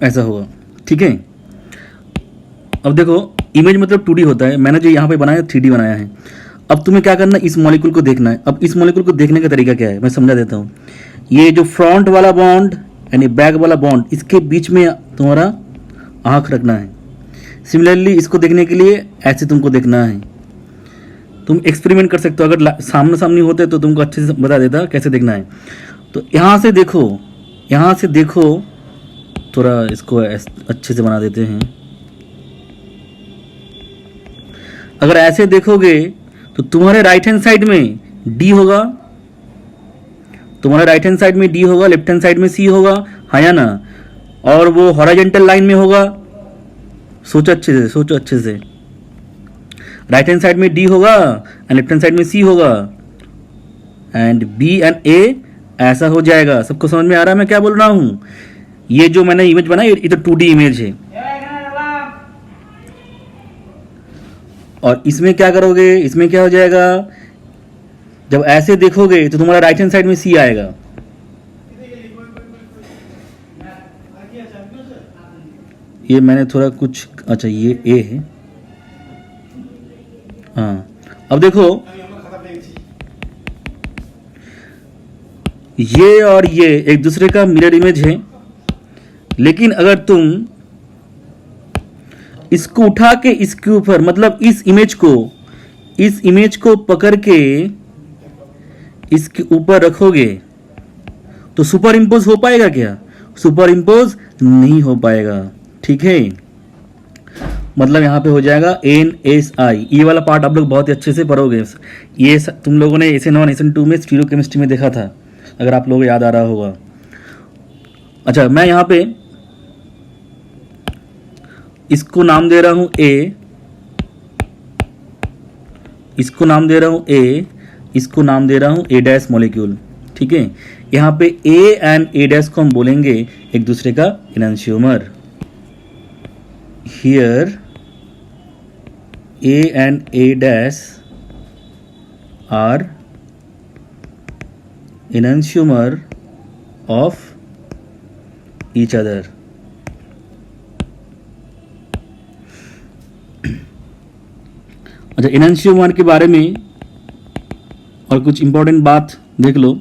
ऐसा होगा। ठीक है, अब देखो इमेज मतलब 2D होता है, मैंने जो यहाँ पे बनाया 3D बनाया है। अब तुम्हें क्या करना है, इस मॉलिक्यूल को देखना है। अब इस मॉलिक्यूल को देखने का तरीका क्या है मैं समझा देता हूँ। ये जो फ्रंट वाला बॉन्ड यानी बैक वाला बॉन्ड, इसके बीच में तुम्हारा आँख रखना है। सिमिलरली इसको देखने के लिए ऐसे तुमको देखना है। तुम एक्सपेरिमेंट कर सकते हो, अगर सामने सामने होते तो तुमको अच्छे से बता देता कैसे देखना है। तो यहाँ से देखो, यहाँ से देखो, थोड़ा इसको अच्छे से बना देते हैं। अगर ऐसे देखोगे तो तुम्हारे राइट हैंड साइड में डी होगा, तुम्हारे राइट हैंड साइड में डी होगा, लेफ्ट हैंड साइड में सी होगा, हाँ या ना? और वो हॉरिजॉन्टल लाइन में होगा। सोचो अच्छे से, सोचो अच्छे से। राइट हैंड साइड में डी होगा एंड लेफ्ट हैंड साइड में सी होगा, एंड बी एंड ए ऐसा हो जाएगा। सबको समझ में आ रहा है मैं क्या बोल रहा हूं? ये जो मैंने इमेज बनाई ये तो 2D इमेज है। और इसमें क्या करोगे, इसमें क्या हो जाएगा, जब ऐसे देखोगे तो तुम्हारा राइट हैंड साइड में सी आएगा। ये मैंने थोड़ा कुछ, अच्छा ये ए है, हाँ। अब देखो ये और ये एक दूसरे का मिरर इमेज है, लेकिन अगर तुम इसको उठा के इसके ऊपर, मतलब इस इमेज को पकड़ के इसके ऊपर रखोगे तो सुपर इम्पोज हो पाएगा क्या? सुपर इम्पोज नहीं हो पाएगा। ठीक है, मतलब यहां पे हो जाएगा NSI। ये वाला पार्ट आप लोग बहुत ही अच्छे से पढ़ोगे। ये तुम लोगों ने SN1 SN2 में स्टीरियोकेमिस्ट्री में देखा था, अगर आप लोगों को याद आ रहा होगा। अच्छा, मैं यहां पे इसको नाम दे रहा हूं A, इसको नाम दे रहा हूं A, इसको नाम दे रहा हूं A' मॉलिक्यूल। ठीक है, यहां पे A एंड A' को हम बोलेंगे एक दूसरे का enantiomer. Here A and A' are enantiomer of each other. अच्छा, enantiomer के बारे में और कुछ इंपॉर्टेंट बात देख लो।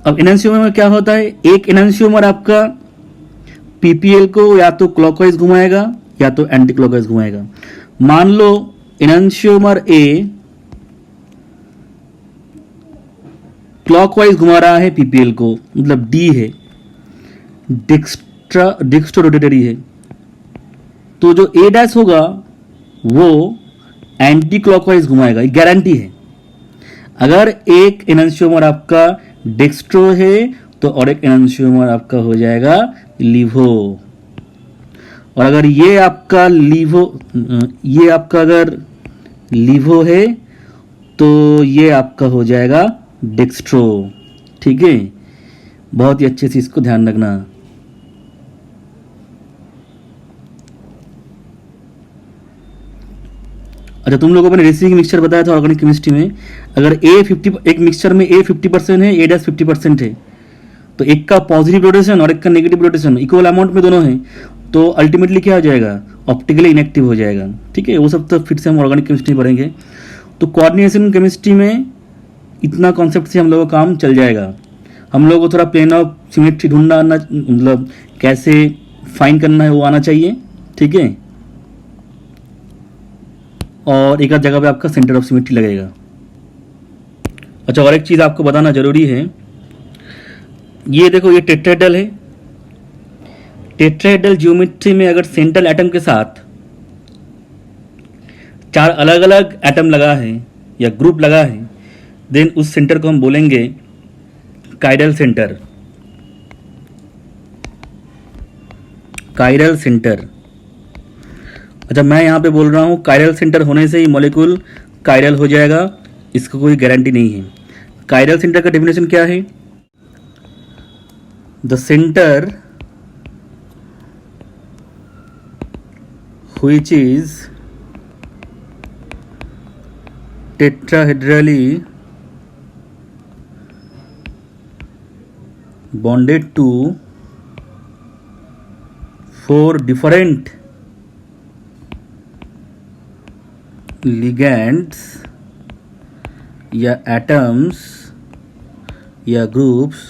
अब एनंशियोमर में क्या होता है, एक एनंशियोमर आपका पीपीएल को या तो क्लॉकवाइज घुमाएगा या तो एंटी क्लॉकवाइज घुमाएगा। मान लो एनंशियोमर ए क्लॉकवाइज घुमा रहा है पीपीएल को, मतलब डी है, डिक्स्ट्रो रोटेटरी है, तो जो ए डैश होगा वो एंटी क्लॉकवाइज घुमाएगा, ये गारंटी है। अगर एक एनंशियोमर आपका डेक्स्ट्रो है तो और एक एनंशियोमर आपका हो जाएगा लीवो, और अगर ये आपका अगर लीवो है तो ये आपका हो जाएगा डेक्स्ट्रो। ठीक है, बहुत ही अच्छे से इसको ध्यान रखना। अच्छा, तुम लोगों ने रेसिंग मिक्सचर बताया था ऑर्गेनिक केमिस्ट्री में, अगर एक मिक्सचर में ए 50% है, ए डैश 50% है, तो एक का पॉजिटिव रोटेशन और एक का नेगेटिव रोटेशन इक्वल अमाउंट में दोनों हैं, तो अल्टीमेटली क्या हो जाएगा, ऑप्टिकली इनएक्टिव हो जाएगा। ठीक है, वो सब तो फिर से हम ऑर्गेनिक केमिस्ट्री पढ़ेंगे। तो कोऑर्डिनेशन केमिस्ट्री में इतना कॉन्सेप्ट से हम लोगों का काम चल जाएगा। हम लोगों को थोड़ा प्लेन ऑफ सिमेट्री ढूंढना आना, मतलब कैसे फाइंड करना है वो आना चाहिए। ठीक है, और एक आध जगह पे आपका सेंटर ऑफ सिमेट्री लगेगा। अच्छा, और एक चीज़ आपको बताना जरूरी है, ये देखो ये टेट्राहेड्रल है। टेट्राहेड्रल ज्योमेट्री में अगर सेंट्रल एटम के साथ 4 अलग अलग एटम लगा है या ग्रुप लगा है, देन उस सेंटर को हम बोलेंगे कायरल सेंटर। Chiral centre. अच्छा, मैं यहाँ पे बोल रहा हूँ कायरल सेंटर होने से ही मॉलिक्यूल कायरल हो जाएगा, इसको कोई गारंटी नहीं है। कायरल सेंटर का डेफिनेशन क्या है, the centre which is tetrahedrally bonded to 4 different ligands या atoms या groups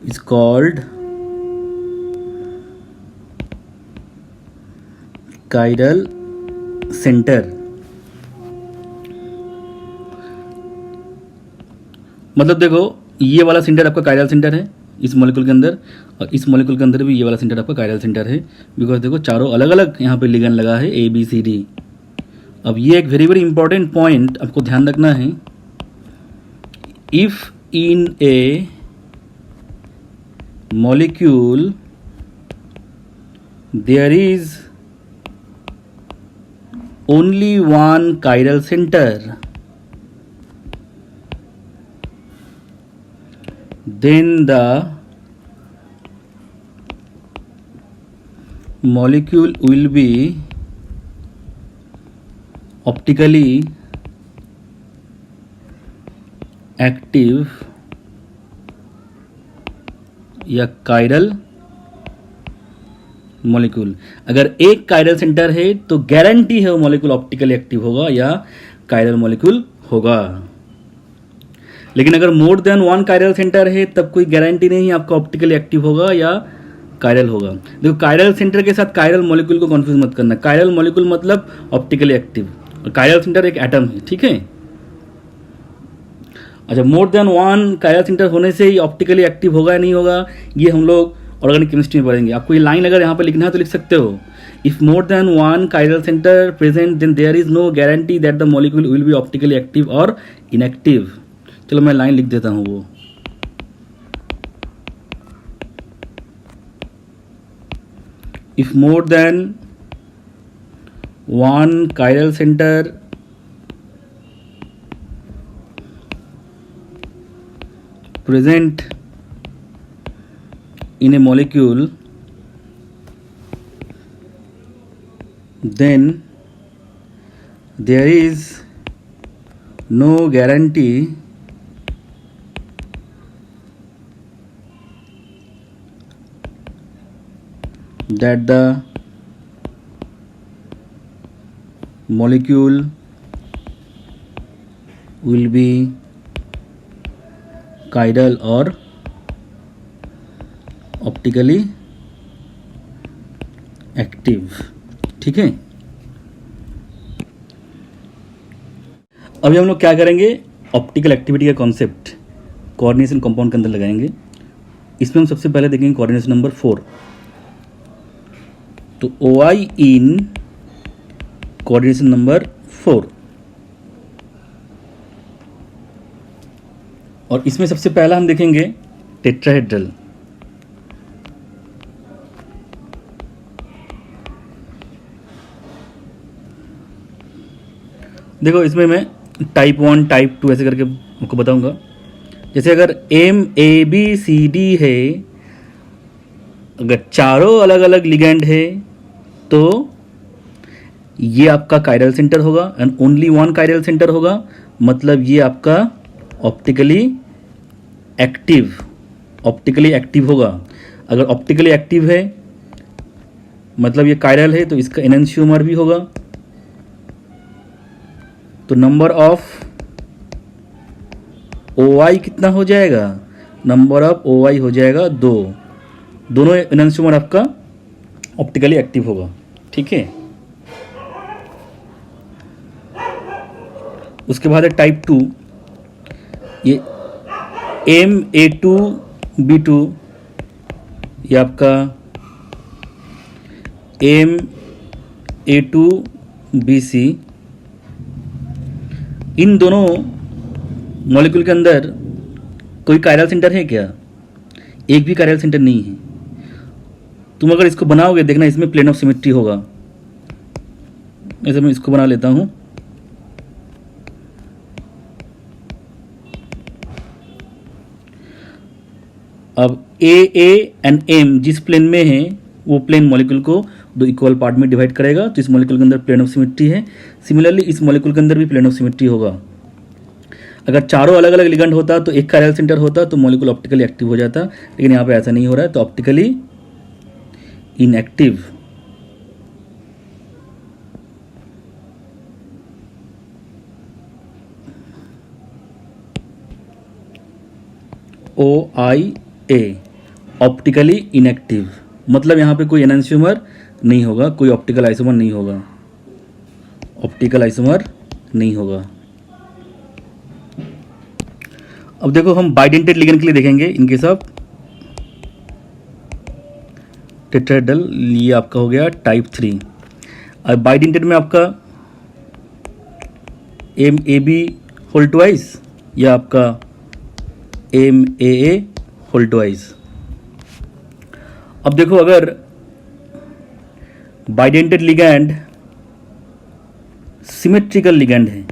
is called chiral centre. मतलब देखो, ये वाला सेंटर आपका कायरल सेंटर है इस मॉलिक्यूल के अंदर, और इस मॉलिक्यूल के अंदर भी ये वाला सेंटर आपका कायरल सेंटर है, बिकॉज देखो चारों अलग अलग यहाँ पे लिगेंड लगा है ए बी सी डी। अब ये एक वेरी वेरी इंपॉर्टेंट पॉइंट आपको ध्यान रखना है, if in a molecule there is only one chiral center, then the molecule will be optically active या chiral मॉलिक्यूल। अगर एक कायरल सेंटर है तो गारंटी है वो मॉलिक्यूल ऑप्टिकली एक्टिव होगा या कायरल मॉलिक्यूल होगा। लेकिन अगर मोर देन 1 कायरल सेंटर है तब कोई गारंटी नहीं आपका ऑप्टिकली एक्टिव होगा या कायरल होगा। देखो, कायरल सेंटर के साथ कायरल मॉलिक्यूल को कंफ्यूज मत करना। कायरल मॉलिक्यूल मतलब ऑप्टिकली एक्टिव, और कायरल सेंटर एक एटम है। ठीक है, अच्छा, मोर देन 1 कायरल सेंटर होने से ही ऑप्टिकली एक्टिव होगा या नहीं होगा, ये हम लोग ऑर्गेनिक केमिस्ट्री में पढ़ेंगे। आपको ये लाइन अगर यहाँ पर लिखना है तो लिख सकते हो, if more than 1 chiral centre present then there is no guarantee that the molecule will be optically active और इनएक्टिव। चलो मैं लाइन लिख देता हूँ वो, if more than 1 chiral centre present in a molecule, then there is no guarantee that the molecule will be chiral और optically active. ठीक है, अभी हम लोग क्या करेंगे, ऑप्टिकल एक्टिविटी का कॉन्सेप्ट कोऑर्डिनेशन कंपाउंड के अंदर लगाएंगे। इसमें हम सबसे पहले देखेंगे कोऑर्डिनेशन नंबर 4। तो OI इन कोऑर्डिनेशन नंबर 4, और इसमें सबसे पहला हम देखेंगे टेट्राहेड्रल। देखो इसमें मैं टाइप 1 टाइप 2 ऐसे करके आपको बताऊंगा। जैसे अगर MABCD है, अगर चारों अलग अलग लिगेंड है तो ये आपका कायरल सेंटर होगा and only one chiral centre होगा, मतलब ये आपका ऑप्टिकली एक्टिव होगा। अगर ऑप्टिकली एक्टिव है मतलब ये कायरल है तो इसका एनेंशियोमर भी होगा। तो नंबर ऑफ OI कितना हो जाएगा, नंबर ऑफ OI हो जाएगा 2। दोनों एनेंशियोमर आपका ऑप्टिकली एक्टिव होगा। ठीक है, उसके बाद है टाइप 2। ये MA2B2, ये आपका MA2BC, इन दोनों मॉलिक्यूल के अंदर कोई कायरल सेंटर है क्या? एक भी कायरल सेंटर नहीं है। तुम अगर इसको बनाओगे देखना इसमें प्लेन ऑफ सिमेट्री होगा। ऐसे मैं इसको बना लेता हूं। अब A एंड M जिस प्लेन में है वो प्लेन मॉलिक्यूल को दो इक्वल पार्ट में डिवाइड करेगा, तो इस मॉलिक्यूल के अंदर प्लेन ऑफ सिमेट्री है। सिमिलरली इस मॉलिक्यूल के अंदर भी प्लेन ऑफ सिमेट्री होगा। अगर चारों अलग अलग लिगेंड होता तो एक कायरल सेंटर होता तो मॉलिक्यूल ऑप्टिकली एक्टिव हो जाता, लेकिन यहाँ पे ऐसा नहीं हो रहा है, तो optically inactive. OIA optically inactive, मतलब यहाँ पे कोई एनेंशियोमर नहीं होगा, कोई ऑप्टिकल आइसोमर नहीं होगा, ऑप्टिकल आइसोमर नहीं होगा। अब देखो हम बाइडेंटेड लिगेंड के लिए देखेंगे इनके सब टेट्राहेड्रल, ये आपका हो गया टाइप 3। अब बाइडेंटेड में आपका MAB होल ट्वाइस या आपका MAA होल ट्वाइस। अब देखो अगर बाइडेंटेड लिगेंड सिमेट्रिकल लिगेंड है,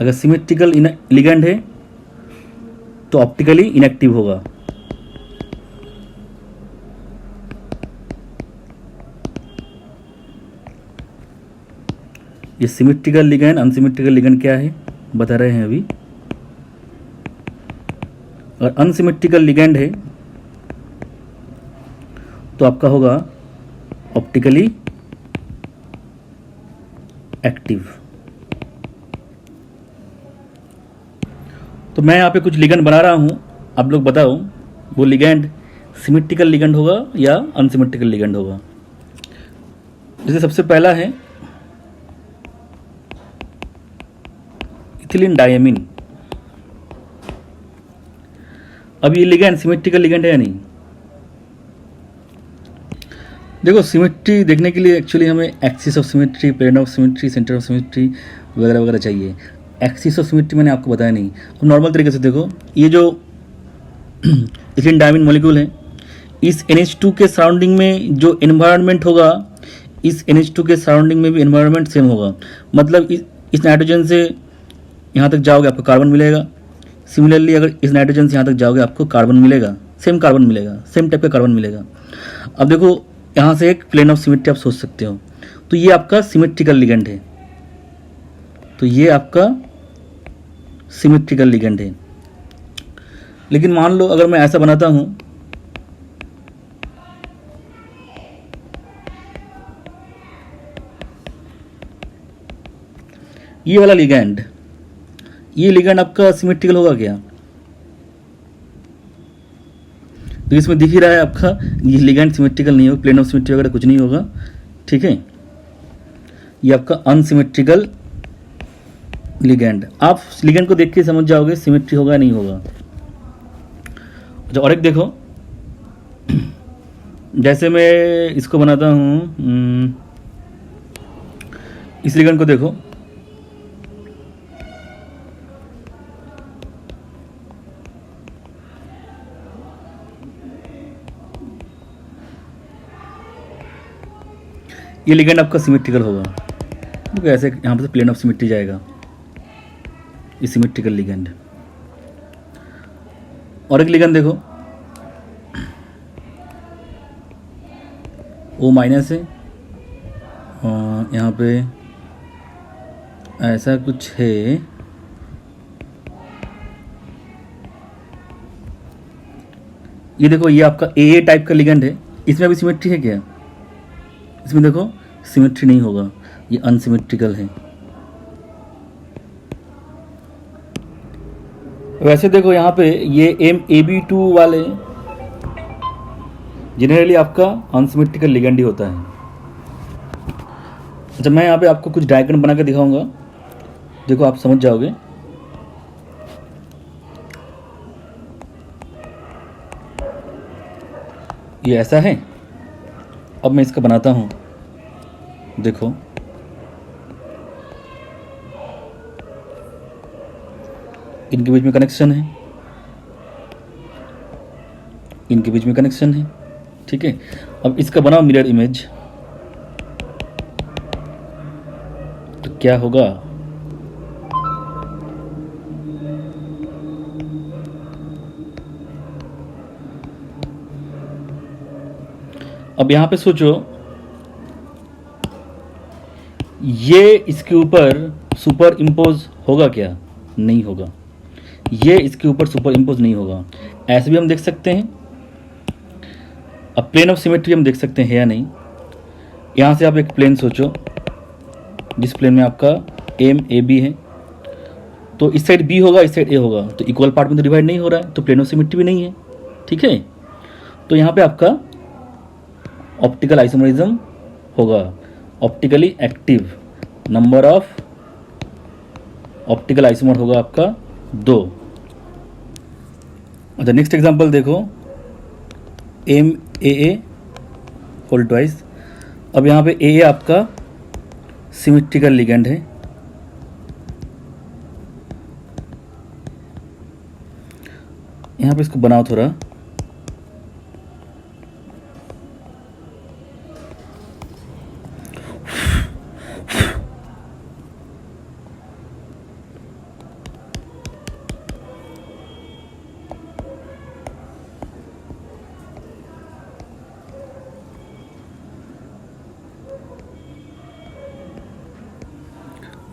अगर सिमेट्रिकल लिगेंड है तो ऑप्टिकली इनएक्टिव होगा। ये सिमेट्रिकल लिगेंड अनसिमेट्रिकल लिगेंड क्या है बता रहे हैं अभी। अगर अनसिमेट्रिकल लिगेंड है तो आपका होगा ऑप्टिकली एक्टिव। तो मैं यहाँ पे कुछ लिगेंड बना रहा हूँ, आप लोग बताओ वो लिगेंड सिमेट्रिकल लिगेंड होगा या अनसिमेट्रिकल लिगेंड होगा। जैसे सबसे पहला है इथिलीन डायमीन। अब ये लिगेंड सिमेट्रिकल लिगेंड है या नहीं? देखो सिमेट्री देखने के लिए एक्चुअली हमें axis of symmetry, plane of symmetry, centre of symmetry वगैरह वगैरह चाहिए। एक्सिस ऑफ सिमेट्री मैंने आपको बताया नहीं। अब नॉर्मल तरीके से देखो, ये जो इथिलीन डायमीन मॉलिक्यूल है, इस NH2 के सराउंडिंग में जो एनवायरनमेंट होगा, इस NH2 के सराउंडिंग में भी एनवायरनमेंट सेम होगा। मतलब इस नाइट्रोजन से यहाँ तक जाओगे आपको कार्बन मिलेगा। सिमिलरली अगर इस नाइट्रोजन से यहाँ तक जाओगे आपको कार्बन मिलेगा, सेम कार्बन मिलेगा, सेम टाइप का कार्बन मिलेगा। अब देखो यहाँ से एक प्लेन ऑफ सिमेट्री आप सोच सकते हो, तो ये आपका सिमेट्रिकल लिगेंड है, तो ये आपका सिमेट्रिकल लिगेंड है। लेकिन मान लो अगर मैं ऐसा बनाता हूं, ये वाला लिगैंड, ये लिगैंड आपका सिमेट्रिकल होगा क्या? तो इसमें दिख ही रहा है आपका ये लिगैंड सिमेट्रिकल नहीं होगा, प्लेन ऑफ सिमेट्री वगैरह कुछ नहीं होगा, ठीक है। ये आपका अनसिमेट्रिकल लिगैंड, आप लिगैंड को देख के समझ जाओगे सिमेट्री होगा नहीं होगा। अच्छा, और एक देखो, जैसे मैं इसको बनाता हूँ, इस लिगैंड को देखो, ये लिगैंड आपका सिमेट्रिकल होगा, देखो ऐसे यहाँ पे प्लेन ऑफ सिमेट्री जाएगा, ये सिमेट्रिकल लिगैंड। और एक लिगैंड देखो, O माइनस है, यहाँ पे ऐसा कुछ है, ये देखो ये आपका AA टाइप का लिगैंड है, इसमें भी सिमेट्री है क्या? इसमें देखो सिमेट्री नहीं होगा, ये अनसिमेट्रिकल है। वैसे देखो यहाँ पे ये MAB2 वाले जनरली आपका अनसिमेट्रिकल लिगैंड ही होता है। अच्छा, मैं यहाँ पे आपको कुछ डायग्राम बना के दिखाऊंगा, देखो आप समझ जाओगे। ये ऐसा है, अब मैं इसका बनाता हूँ, देखो इनके बीच में कनेक्शन है, इनके बीच में कनेक्शन है, ठीक है। अब इसका बनाओ मिरर इमेज, तो क्या होगा? अब यहां पे सोचो, ये इसके ऊपर सुपर इम्पोज होगा क्या? नहीं होगा, ये इसके ऊपर सुपर इम्पोज नहीं होगा। ऐसे भी हम देख सकते हैं, अब प्लेन ऑफ सिमेट्री हम देख सकते हैं या नहीं। यहाँ से आप एक प्लेन सोचो, जिस प्लेन में आपका MAB है, तो इस साइड B होगा, इस साइड A होगा, तो इक्वल पार्ट में तो डिवाइड नहीं हो रहा है, तो प्लेन ऑफ सिमेट्री भी नहीं है, ठीक है। तो यहाँ पे आपका ऑप्टिकल आइसोमरिज्म होगा, optically active, number of optical isomer होगा आपका 2। अच्छा, नेक्स्ट एग्जांपल देखो, MAA होल ट्वाइस। अब यहाँ पे AA आपका सिमेट्रिकल लिगैंड है, यहाँ पे इसको बनाओ थोड़ा,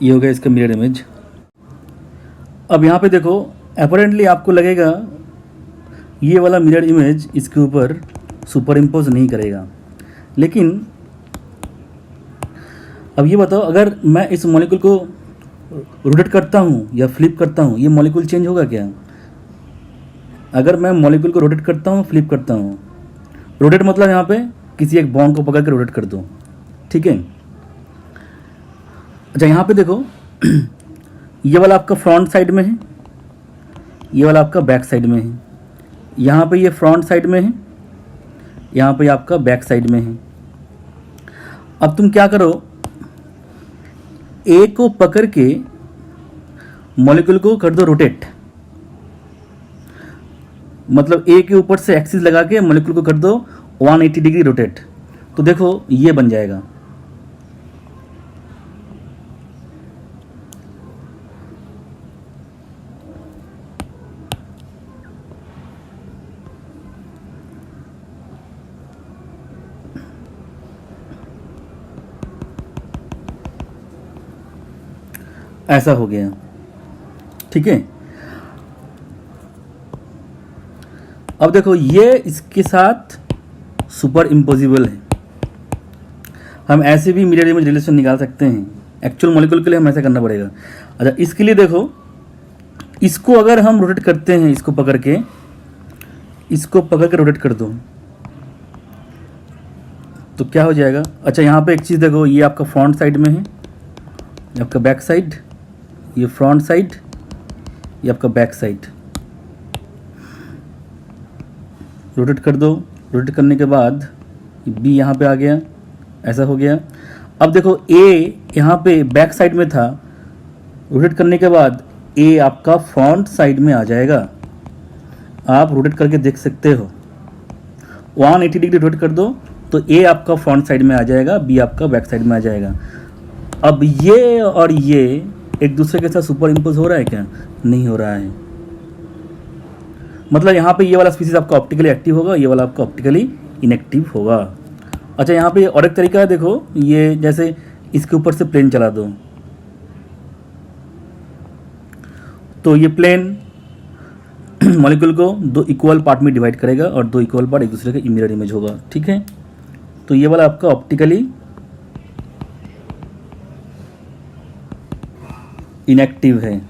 ये हो गया इसका मिरर इमेज। अब यहाँ पे देखो, अपेरेंटली आपको लगेगा ये वाला मिरर इमेज इसके ऊपर सुपर इम्पोज नहीं करेगा, लेकिन अब ये बताओ, अगर मैं इस मॉलिक्यूल को रोटेट करता हूँ या फ्लिप करता हूँ, ये मॉलिक्यूल चेंज होगा क्या? अगर मैं मॉलिक्यूल को रोटेट करता हूँ, फ्लिप करता हूँ, रोटेट मतलब यहाँ पे किसी एक बॉन्ड को पकड़ कर रोटेट कर दो, ठीक है। अच्छा, यहाँ पे देखो, ये वाला आपका फ्रंट साइड में है, ये वाला आपका बैक साइड में है, यहाँ पे ये फ्रंट साइड में है, यहाँ पे आपका बैक साइड में है। अब तुम क्या करो, A को पकड़ के मॉलिक्यूल को कर दो रोटेट, मतलब A के ऊपर से एक्सिस लगा के मॉलिक्यूल को कर दो 180 डिग्री रोटेट, तो देखो ये बन जाएगा। ऐसा हो गया, ठीक है। अब देखो, ये इसके साथ सुपर इम्पोजिबल है, हम ऐसे भी मिरर इमेज रिलेशन निकाल सकते हैं, एक्चुअल मॉलिक्यूल के लिए हम ऐसा करना पड़ेगा। अच्छा, इसके लिए देखो, इसको अगर हम रोटेट करते हैं, इसको पकड़ के रोटेट कर दो तो क्या हो जाएगा। अच्छा, यहाँ पे एक चीज़ देखो, ये आपका फ्रंट साइड में है, ये आपका बैक साइड, ये फ्रंट साइड, ये आपका बैक साइड। रोटेट कर दो, रोटेट करने के बाद बी यहाँ पे आ गया, ऐसा हो गया। अब देखो ए यहाँ पे बैक साइड में था, रोटेट करने के बाद ए आपका फ्रंट साइड में आ जाएगा। आप रोटेट करके देख सकते हो, 180 डिग्री रोटेट कर दो तो ए आपका फ्रंट साइड में आ जाएगा, बी आपका बैक साइड में आ जाएगा। अब ये और ये एक दूसरे के साथ सुपर इम्पोज हो रहा है क्या? नहीं हो रहा है। मतलब यहाँ पे ये वाला स्पीसीज आपका ऑप्टिकली एक्टिव होगा, ये वाला आपका ऑप्टिकली इनएक्टिव होगा। अच्छा, यहाँ पे और एक तरीका है, देखो ये जैसे इसके ऊपर से प्लेन चला दो तो ये प्लेन मॉलिक्यूल को 2 इक्वल पार्ट में डिवाइड करेगा और 2 इक्वल पार्ट एक दूसरे के मिरर इमेज होगा। ठीक है, तो ये वाला आपका ऑप्टिकली इनएक्टिव है।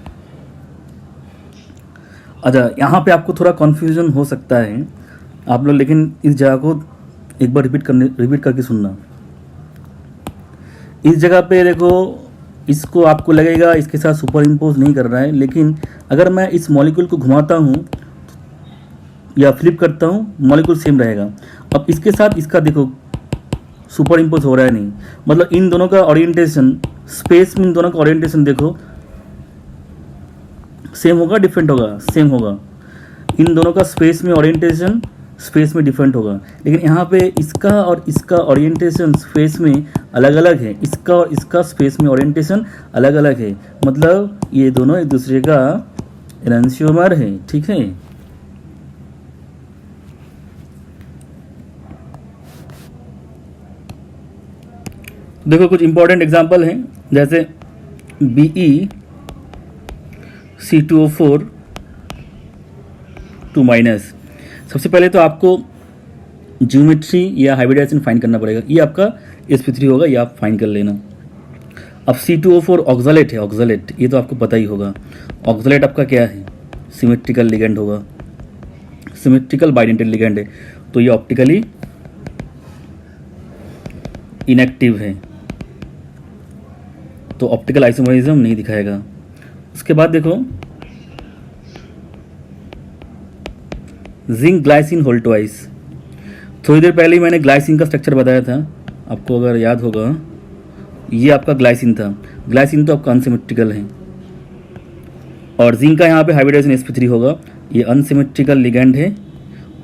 अच्छा, यहाँ पे आपको थोड़ा कन्फ्यूजन हो सकता है आप लोग, लेकिन इस जगह को एक बार रिपीट करके सुनना। इस जगह पे देखो, इसको आपको लगेगा इसके साथ सुपर इम्पोज नहीं कर रहा है, लेकिन अगर मैं इस मॉलिक्यूल को घुमाता हूँ या फ्लिप करता हूँ, मॉलिक्यूल सेम रहेगा। अब इसके साथ इसका देखो सुपर इम्पोज हो रहा है नहीं, मतलब इन दोनों का ओरिएंटेशन स्पेस में, इन दोनों का ओरिएंटेशन देखो सेम होगा डिफरेंट होगा? सेम होगा। इन दोनों का स्पेस में ओरिएंटेशन स्पेस में डिफरेंट होगा, लेकिन यहाँ पे इसका और इसका ओरिएंटेशन स्पेस में अलग अलग है, इसका और इसका स्पेस में ओरिएंटेशन अलग अलग है। मतलब ये दोनों एक दूसरे का एनहांसियोमर है। ठीक है, देखो कुछ इंपॉर्टेंट एग्जांपल हैं, जैसे BE C2O4 2-। सबसे पहले तो आपको ज्योमेट्री या हाइब्रिडाइजेशन फाइंड करना पड़ेगा। ये आपका sp3 होगा, ये आप फाइंड कर लेना। अब C2O4 ऑक्सलेट है, ऑक्सलेट ये तो आपको पता ही होगा। ऑक्सलेट आपका क्या है? सिमेट्रिकल लिगेंड होगा, सिमेट्रिकल बाइडेंटेड लिगेंड है, तो ये ऑप्टिकली इनएक्टिव है, तो ऑप्टिकल आइसोमरिज्म नहीं दिखाएगा। उसके बाद देखो जिंक ग्लाइसिन होल्टवाइस, थोड़ी देर पहले ही मैंने ग्लाइसिन का स्ट्रक्चर बताया था, आपको अगर याद होगा, ये आपका ग्लाइसिन था। ग्लाइसिन तो आपका अनसिमेट्रिकल है, और जिंक का यहाँ पे हाइब्रिडाइजेशन sp3 होगा, ये अनसिमेट्रिकल लिगेंड है,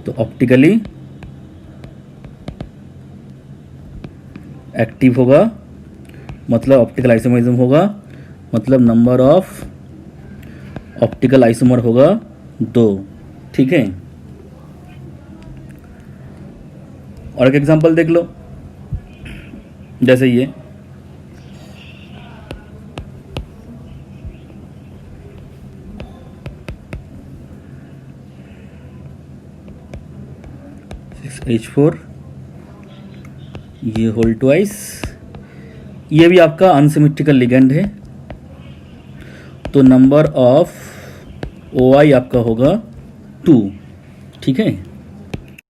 तो ऑप्टिकली एक्टिव होगा, मतलब ऑप्टिकल आइसोमरिज्म होगा, मतलब नंबर ऑफ ऑप्टिकल आइसोमर होगा 2। ठीक है, और एक एग्जांपल देख लो, जैसे ये H4, ये होल्टवाइस, ये भी आपका अनसिमेट्रिकल लिगेंड है, तो नंबर ऑफ OI आपका होगा 2। ठीक है,